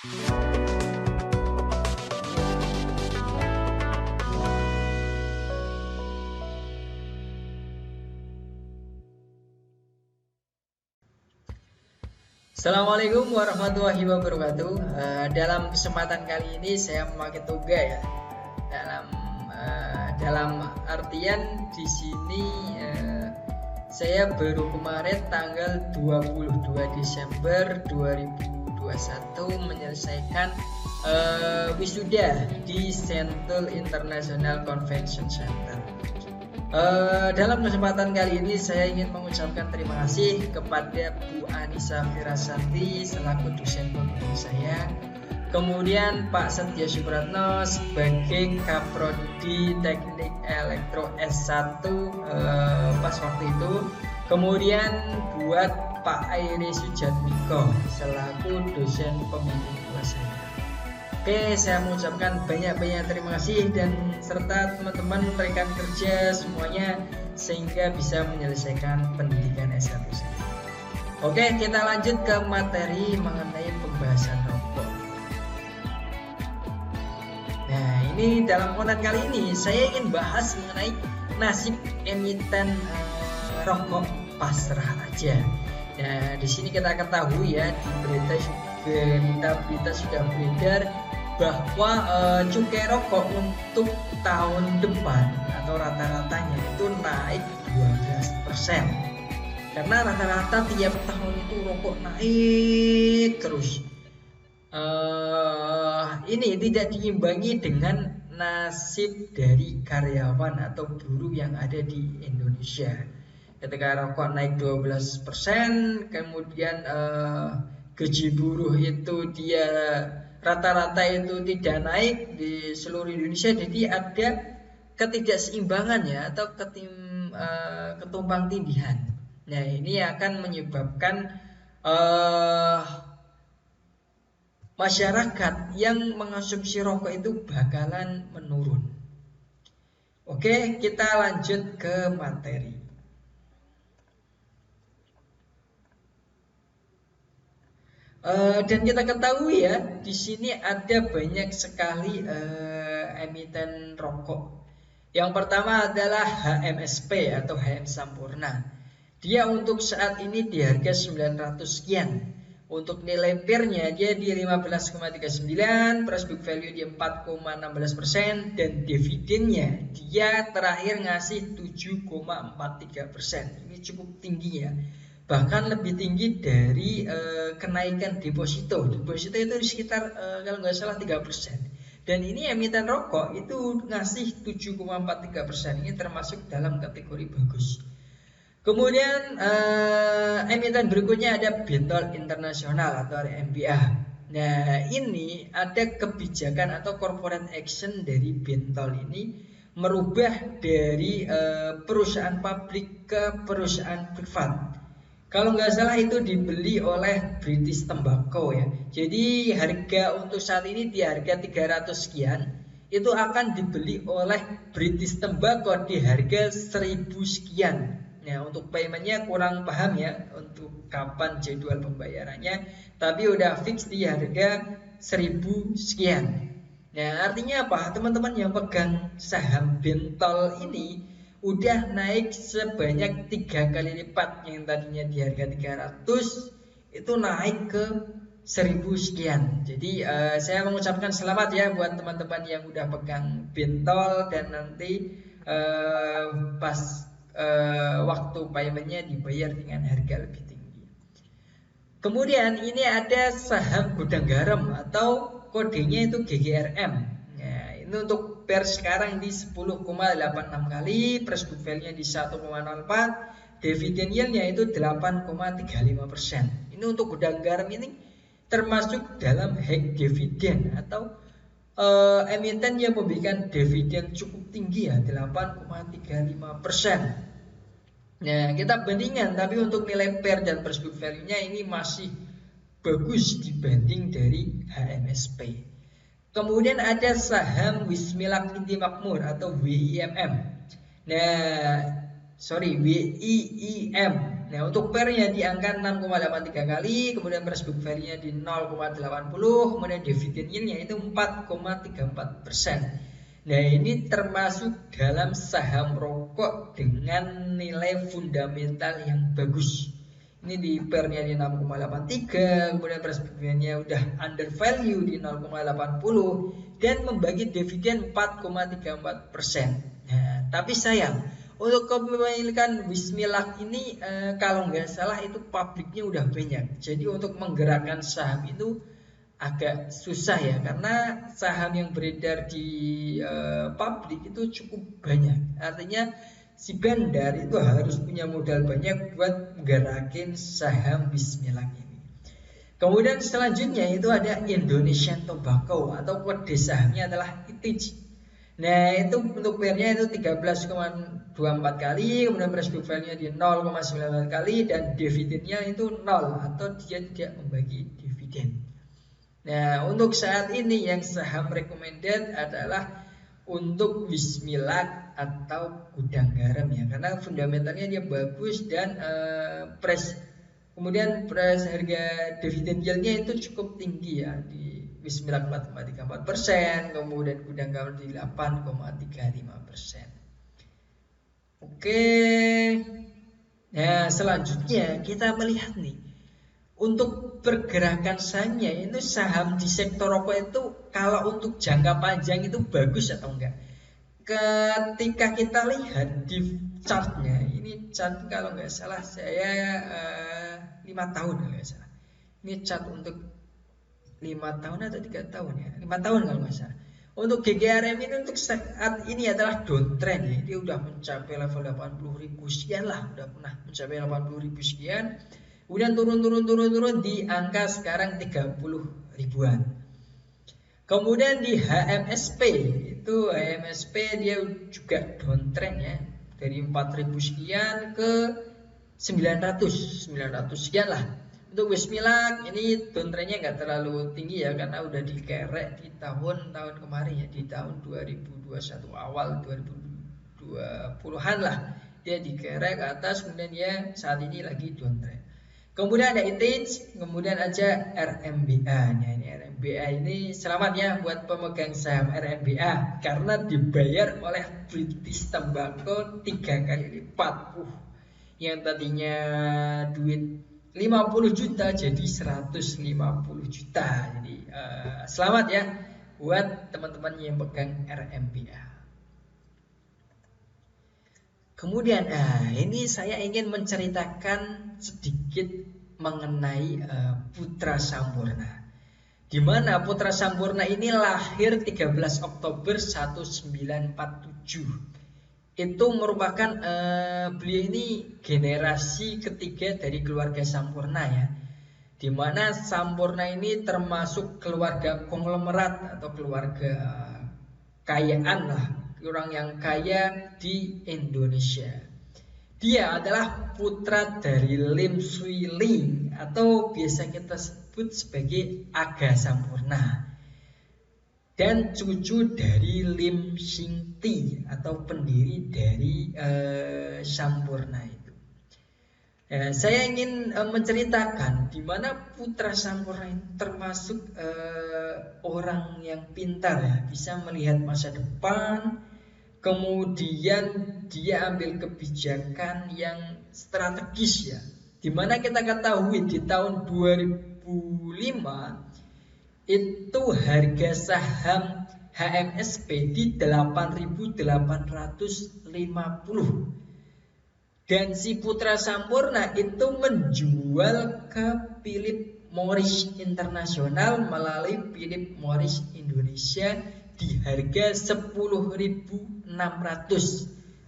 Assalamualaikum warahmatullahi wabarakatuh. Dalam kesempatan kali ini saya memakai toga ya. Dalam artian di sini saya baru kemarin tanggal 22 Desember 2021 menyelesaikan wisuda di Sentul International Convention Center. Dalam kesempatan kali ini saya ingin mengucapkan terima kasih kepada Bu Anissa Firasati selaku dosen pembimbing saya, kemudian Pak Setya Supratno sebagai Kaprodi Teknik Elektro S1 pas waktu itu, kemudian buat Pak Airi Sujatmiko selaku dosen pembimbing saya. Oke, saya mengucapkan banyak-banyak terima kasih dan serta teman-teman rekan kerja semuanya sehingga bisa menyelesaikan pendidikan S1 saya. Oke, kita lanjut ke materi mengenai pembahasan rokok. Nah, ini dalam konten kali ini saya ingin bahas mengenai nasib emiten rokok pasrah aja. Nah, di sini kita ketahui ya di berita sudah beredar bahwa cukai rokok untuk tahun depan atau rata-ratanya itu naik 12%. Karena rata-rata tiap tahun itu rokok naik terus. Ini tidak diimbangi dengan nasib dari karyawan atau buruh yang ada di Indonesia. Ketika rokok naik 12%, kemudian gaji buruh itu dia rata-rata itu tidak naik di seluruh Indonesia, jadi ada ketidakseimbangan ya atau ketumpang tindihan. Nah, ini akan menyebabkan masyarakat yang mengonsumsi rokok itu bakalan menurun. Oke, kita lanjut ke materi. Dan kita ketahui ya, di sini ada banyak sekali emiten rokok. Yang pertama adalah HMSP atau HM Sampurna. Dia untuk saat ini di harga 900 sekian. Untuk nilai PIR-nya dia di 15,39, price book value di 4,16%, dan dividennya dia terakhir ngasih 7,43%. Ini cukup tinggi ya. Bahkan lebih tinggi dari kenaikan deposito. Deposito itu sekitar kalau nggak salah 3%. Dan ini emiten rokok itu ngasih 7,43%. Ini termasuk dalam kategori bagus. Kemudian emiten berikutnya ada Bentol Internasional atau MBA. Nah, ini ada kebijakan atau corporate action dari Bentol ini merubah dari perusahaan publik ke perusahaan privat. Kalau nggak salah itu dibeli oleh British Tobacco ya. Jadi harga untuk saat ini di harga 300 sekian, itu akan dibeli oleh British Tobacco di harga 1000 sekian. Nah, untuk paymentnya kurang paham ya untuk kapan jadwal pembayarannya, tapi udah fix di harga 1000 sekian. Nah, artinya apa? Teman-teman yang pegang saham Bentol ini udah naik sebanyak 3 kali lipat. Yang tadinya di harga 300 itu naik ke 1000 sekian. Jadi saya mengucapkan selamat ya buat teman-teman yang udah pegang Bentol dan nanti pas waktu paymentnya dibayar dengan harga lebih tinggi. Kemudian ini ada saham Gudang Garam atau kodenya itu GGRM. Nah, ini untuk per sekarang di 10,86 kali, price book value-nya di 1,04, dividend yield-nya itu 8,35%. Ini untuk Gudang Garam ini termasuk dalam high dividend atau emiten yang memberikan dividen cukup tinggi ya, 8,35%. Nah, kita bandingkan, tapi untuk nilai PER dan price book value-nya ini masih bagus dibanding dari HMSP. Kemudian ada saham Wismilak Inti Makmur atau WIMM. WIIM. Nah, untuk pair-nya di angka 6,83 kali, kemudian price book value-nya di 0,80, kemudian dividend yield-nya itu 4,34%. Nah, ini termasuk dalam saham rokok dengan nilai fundamental yang bagus. Ini di pair-nya di 6,83, kemudian price book value-nya udah under value di 0,80 dan membagi dividen 4,34%. Nah, tapi sayang, untuk kepemilikan Bismillah ini kalau nggak salah itu publiknya udah banyak. Jadi untuk menggerakkan saham itu agak susah ya, karena saham yang beredar di publik itu cukup banyak. Artinya si bandar itu harus punya modal banyak buat menggerakin saham Bismillah ini. Kemudian selanjutnya itu ada Indonesian Tobacco atau kode sahamnya adalah ITJ. Nah, itu untuk pair-nya itu 13,24 kali, kemudian price book value-nya di 0,9 kali dan dividennya itu 0 atau dia tidak membagi dividen. Nah, untuk saat ini yang saham recommended adalah untuk Bismillah atau Gudang Garam ya, karena fundamentalnya dia bagus dan kemudian price harga dividen yield-nya itu cukup tinggi ya, di Bismillah 4,34%, kemudian Gudang Garam di 8,35%. Oke. Nah, selanjutnya kita melihat nih, untuk pergerakan sahamnya itu saham di sektor rokok itu kalau untuk jangka panjang itu bagus atau enggak? Ketika kita lihat di chartnya, ini chart kalau nggak salah saya 5 tahun kalau nggak salah. Ini chart untuk 5 tahun atau 3 tahun ya, 5 tahun kalau nggak salah. Untuk GGRM ini untuk saat ini adalah downtrend ya, dia udah mencapai level 80.000 sekian lah, udah pernah mencapai 80.000 sekian, kemudian turun di angka sekarang 30 ribuan. Kemudian di HMSP itu HMSP dia juga downtrend ya, dari 4.000 sekian ke 900 sekian lah. Untuk Bismillah ini downtrendnya nggak terlalu tinggi ya, karena udah dikerek di tahun kemarin ya, di tahun 2021 awal 2020-an lah dia dikerek ke atas, kemudian dia saat ini lagi downtrend. Kemudian ada ITJ, kemudian aja RMBA. Nah, ini RMBA ini selamat ya buat pemegang saham RMBA karena dibayar oleh British Tobacco 3 kali lipat. Yang tadinya duit 50 juta jadi 150 juta. Jadi selamat ya buat teman-teman yang pegang RMBA. Kemudian ini saya ingin menceritakan sedikit mengenai Putra Sampurna. Di mana Putra Sampurna ini lahir 13 Oktober 1947. Itu merupakan beliau ini generasi ketiga dari keluarga Sampurna ya, dimana Sampurna ini termasuk keluarga konglomerat atau keluarga kayaan lah, orang yang kaya di Indonesia. Dia adalah putra dari Lim Swee Ling atau biasa kita sebut sebagai Aga Sampurna, dan cucu dari Lim Sing Ti atau pendiri dari Sampurna itu. Saya ingin menceritakan di mana Putra Sampurna ini termasuk orang yang pintar ya, bisa melihat masa depan, kemudian dia ambil kebijakan yang strategis ya. Di mana kita ketahui di tahun 2005 itu harga saham HMSP di 8.850 dan si Putra Sampurna itu menjual ke Philip Morris Internasional melalui Philip Morris Indonesia di harga 10.600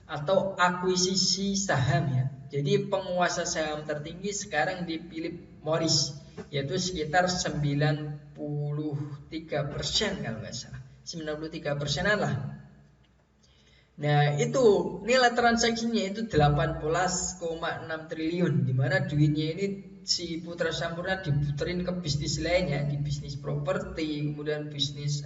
atau akuisisi saham ya. Jadi penguasa saham tertinggi sekarang di Philip Morris, yaitu sekitar 93% kalau nggak salah, 93%-an lah. Nah itu nilai transaksinya itu 18,6 triliun, dimana duitnya ini si Putra Sampurna diputerin ke bisnis lainnya, di bisnis properti, kemudian bisnis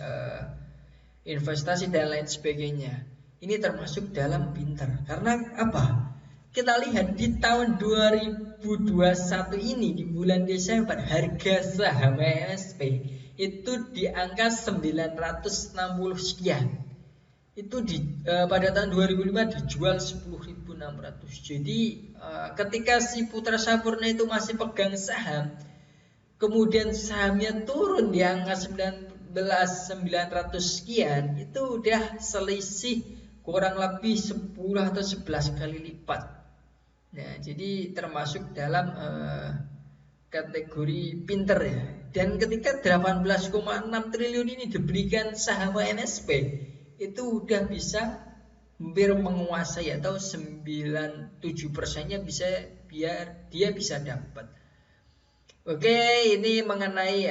investasi dan lain sebagainya. Ini termasuk dalam pintar, karena apa? Kita lihat di tahun 2021 ini di bulan Desember harga saham MSP itu di angka 960 sekian. Itu pada tahun 2005 dijual 10.600. Jadi ketika si Putra Sampurna itu masih pegang saham, kemudian sahamnya turun di angka 900 sekian, itu udah selisih kurang lebih 10 atau 11 kali lipat. Nah, jadi termasuk dalam kategori pinter ya. Dan ketika 18,6 triliun ini diberikan saham NSP, itu udah bisa hampir menguasai atau 97%-nya bisa dia bisa dapat. Oke, ini mengenai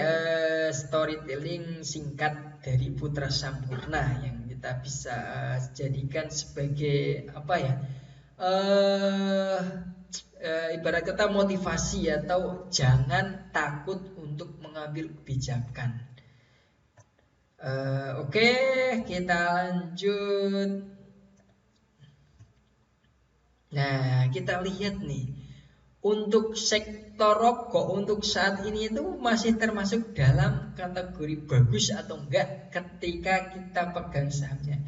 storytelling singkat dari Putra Sampurna yang kita bisa jadikan sebagai apa ya? Ibarat kata motivasi atau jangan takut untuk mengambil kebijakan. Oke, kita lanjut. Nah, kita lihat nih, untuk sektor rokok untuk saat ini itu masih termasuk dalam kategori bagus atau enggak ketika kita pegang sahamnya.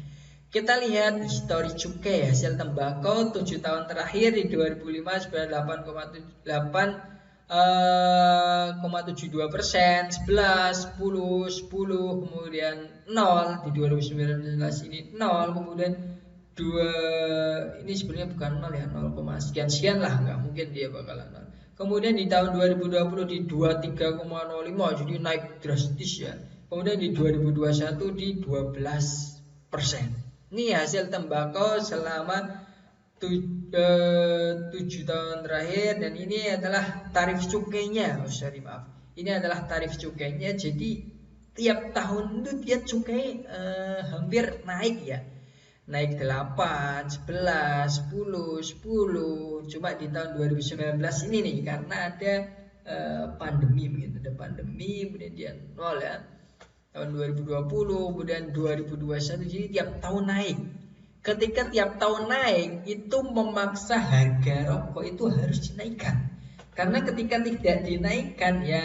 Kita lihat histori cukai hasil tembakau 7 tahun terakhir di 2005 98,72%, 11, 10, 10, kemudian 0 di 2019 ini 0, kemudian 2 ini sebenarnya bukan 0 ya, 0, sekian lah, nggak mungkin dia bakalan 0. Kemudian di tahun 2020 di 23,05, jadi naik drastis ya. Kemudian di 2021 di 12%. Ini hasil tembakau selama 7 tahun terakhir, dan ini adalah tarif cukainya. Ini adalah tarif cukainya. Jadi tiap tahun itu dia cukai hampir naik ya. Naik 8, 11, 10, 10. Cuma di tahun 2019 ini nih karena ada pandemi begitu, ada pandemi, kemudian dia 0 ya. Tahun 2020, kemudian 2021, jadi tiap tahun naik. Ketika tiap tahun naik, itu memaksa harga rokok itu harus dinaikkan. Karena ketika tidak dinaikkan, ya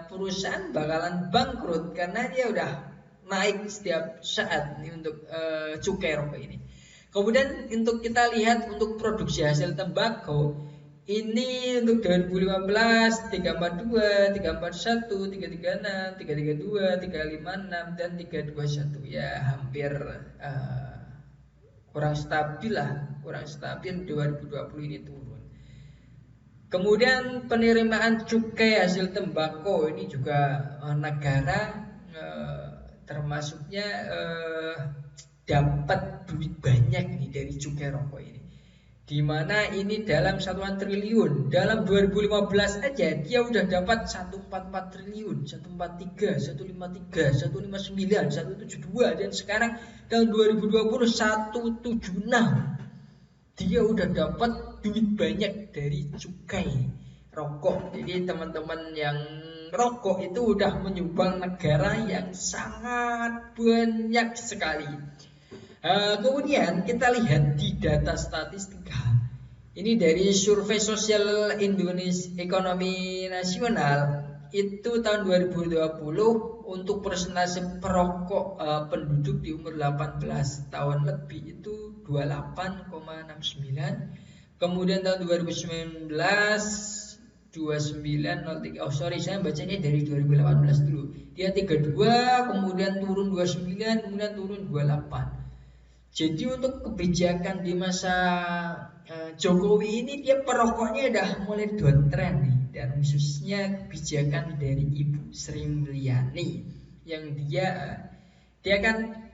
perusahaan bakalan bangkrut karena dia udah naik setiap saat nih untuk cukai rokok ini. Kemudian untuk kita lihat untuk produksi hasil tembakau, ini untuk 2015 342, 341, 336, 332, 356 dan 321 ya hampir kurang stabil 2020 ini turun. Kemudian penerimaan cukai hasil tembakau ini juga negara termasuknya dapat duit banyak nih dari cukai rokok ini. Di mana ini dalam satuan triliun. Dalam 2015 aja dia udah dapat 144 triliun, 143, 153, 159, 172, dan sekarang tahun 2020 176. Dia udah dapat duit banyak dari cukai rokok. Jadi teman-teman yang rokok itu udah menyumbang negara yang sangat banyak sekali. Kemudian kita lihat di data statistika. Ini dari survei sosial Indonesia Ekonomi Nasional itu tahun 2020 untuk persentase perokok penduduk di umur 18 tahun lebih itu 28,69. Kemudian tahun 2019 2903. Saya bacanya dari 2018 dulu. Dia 32, kemudian turun 29, kemudian turun 28. Jadi untuk kebijakan di masa Jokowi ini dia perokoknya udah mulai downtrend nih, dan khususnya kebijakan dari Ibu Sri Mulyani yang dia kan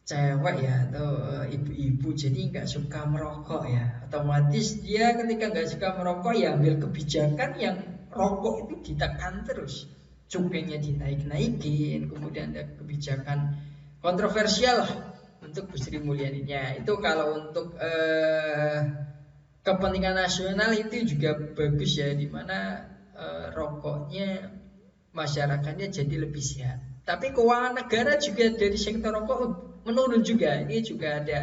cewek ya atau ibu-ibu, jadi nggak suka merokok ya, otomatis dia ketika nggak suka merokok ya ambil kebijakan yang rokok itu ditekan terus, cukainya dinaik-naikin, kemudian ada kebijakan kontroversial lah untuk Bu Sri Mulyaninya. Itu kalau untuk kepentingan nasional itu juga bagus ya, dimana rokoknya masyarakatnya jadi lebih sehat. Tapi keuangan negara juga dari sektor rokok menurun juga. Ini juga ada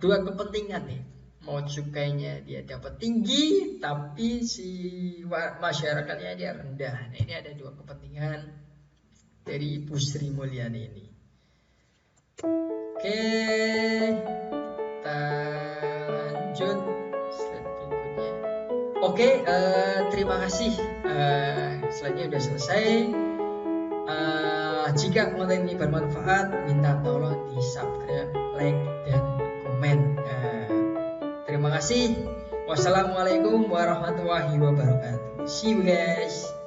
dua kepentingan nih. mau cukainya dia dapat tinggi tapi si masyarakatnya dia rendah. Nah, ini ada dua kepentingan dari Ibu Sri Mulyani ini. Oke, kita lanjut slide berikutnya. Oke, terima kasih. Slide-nya sudah selesai. Jika konten ini bermanfaat, minta tolong di subscribe, like, dan komen. Terima kasih. Wassalamualaikum warahmatullahi wabarakatuh. See you guys.